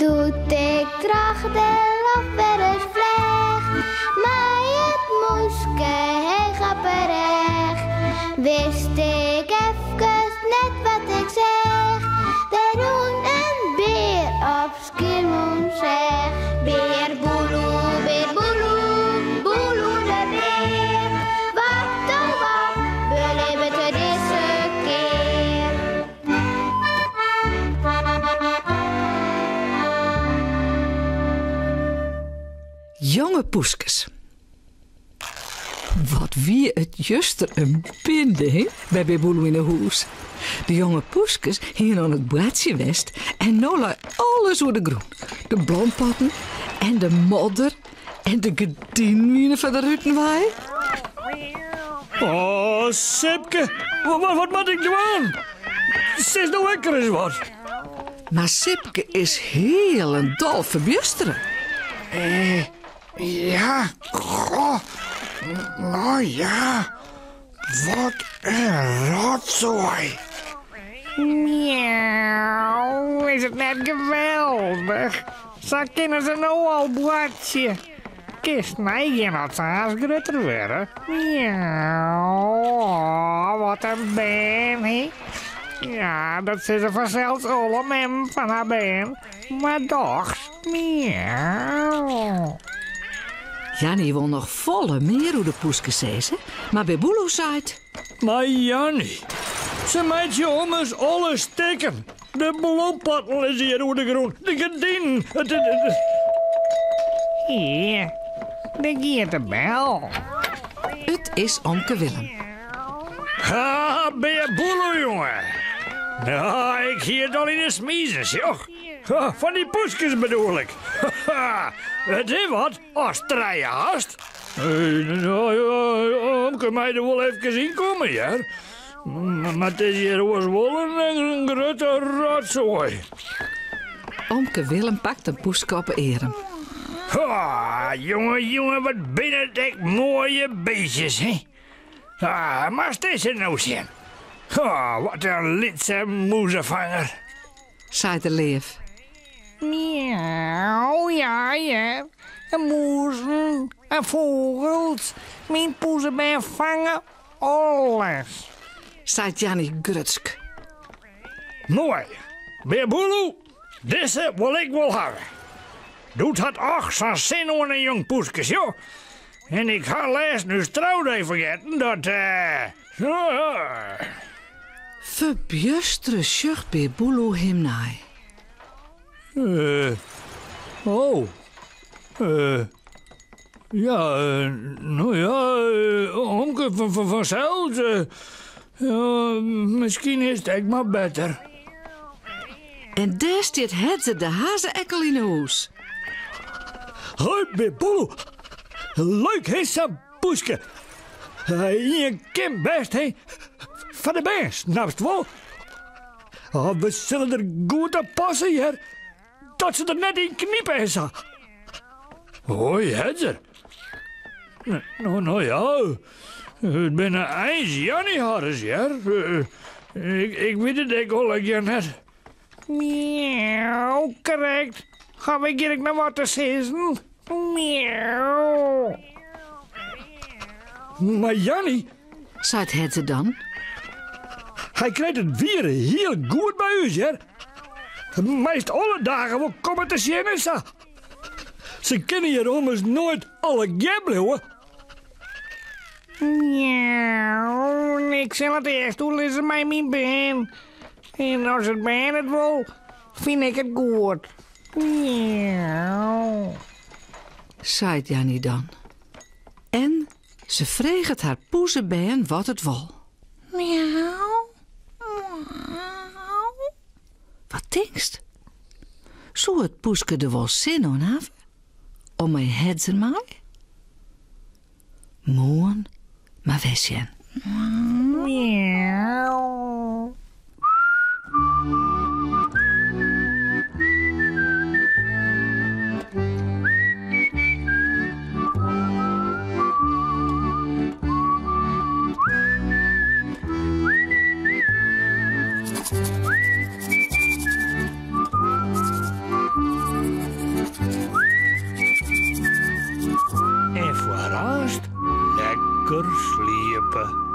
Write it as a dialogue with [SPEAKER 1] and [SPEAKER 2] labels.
[SPEAKER 1] Doet ik tracht de lach weer eens vleg, maar het moeske heel grapperig. Wist ik even net wat ik zeg, de roen een beer op Skiermoen zeg. Beer boeloe, boeloe de beer. Wat oh wat, beleven we deze keer.
[SPEAKER 2] Jonge poeskes. Wat wie het juster een binde, hè, bij Boeloe in de huis. De jonge poeskes hier aan het boertje west en nou lag alles door de groen. De bloempotten en de modder en de gedienwienen van de Rutenwaai.
[SPEAKER 3] Oh, Sipke, wat moet ik doen? Zeg nou lekker eens wat.
[SPEAKER 2] Maar Sipke is heel een dol verbjusteren.
[SPEAKER 4] Ja, goh. Nou ja, wat een rotzooi.
[SPEAKER 5] Miauw, is het net geweldig. Zo kunnen ze nou al bladje. Kist mij in het haast grutter worden. Miauw, wat een been, hè. Ja, dat zit er vanzelfs alle men van haar been. Maar toch, miauw.
[SPEAKER 2] Jannie wil nog volle meer hoe de poeskes zezen, maar bij Boeloe zei het.
[SPEAKER 3] Maar Jannie, ze maakt je ommers alle stikken. De bloempotten is hier door de groen. De gedienen.
[SPEAKER 5] Hier, daar gaat de bel.
[SPEAKER 2] Het is Omke Willem.
[SPEAKER 3] Ha, ben je boelo, jongen? Nou, ik zie het al in de smiezen, joh. Ha, van die poeskes bedoel ik. Het is wat, als treien haast. Nou, kan mij er wel even zien komen, ja. Maar het is hier wel een grote rotzooi.
[SPEAKER 2] Omke Willem pakt een poeske op eren.
[SPEAKER 3] Ha, jongen, wat binnen het mooie beestjes, hè? Ah, maar steeds er nou zien. Oh, wat een lidse moezenvanger.
[SPEAKER 2] Zei de leef.
[SPEAKER 5] Miauw, ja. En moezen en vogels. Mijn poezen ben vangen. Alles.
[SPEAKER 2] Zei Jannie grutsk.
[SPEAKER 3] Mooi. Beer Boeloe, deze wil ik wel hebben. Doet had ook zo'n zin aan een jong poeskes, joh. En ik ga laatst nu trouwdag vergeten dat,
[SPEAKER 2] Verbjustere zucht bij Boeloe hem naai.
[SPEAKER 3] Ja, nou ja, Omke vanzelf. Misschien is het echt maar beter.
[SPEAKER 2] En daar staat het de hazenekkel in de hoes.
[SPEAKER 3] Hoi, Beboe. Leuk, hè, zo'n poeske. Je kent best, hè. Van de best, snapst wel. Oh, we zullen er goed op passen, hier. Dat ze er net in kniepen is. Hoi, Hetzer. Nou ja. Het ben een ijs, Jannie Harris, ja. Ik weet het ik al een keer net.
[SPEAKER 5] Miauw, correct. Ga ik hier naar wat te zeggen? Miauw.
[SPEAKER 3] Maar Jannie,
[SPEAKER 2] Zei het dan.
[SPEAKER 3] hij krijgt het weer heel goed bij u, ja. Meest alle dagen wel komen te zien en zo. Ze kennen hier ommers nooit alle gabbelen, hoor.
[SPEAKER 5] Miauw, ik zal het eerst doen, is het mij mijn been. En als het been het wil, vind ik het goed. Miauw.
[SPEAKER 2] Zei Jannie dan. En ze vreeg het haar poezenbeen wat het wol.
[SPEAKER 5] Miauw.
[SPEAKER 2] Wat denkst? Zou het poeske er wel zin aan hebben? Om mij hetzer mij? Moen, maar wesjen.
[SPEAKER 5] Miauw.
[SPEAKER 3] lekker sliepen.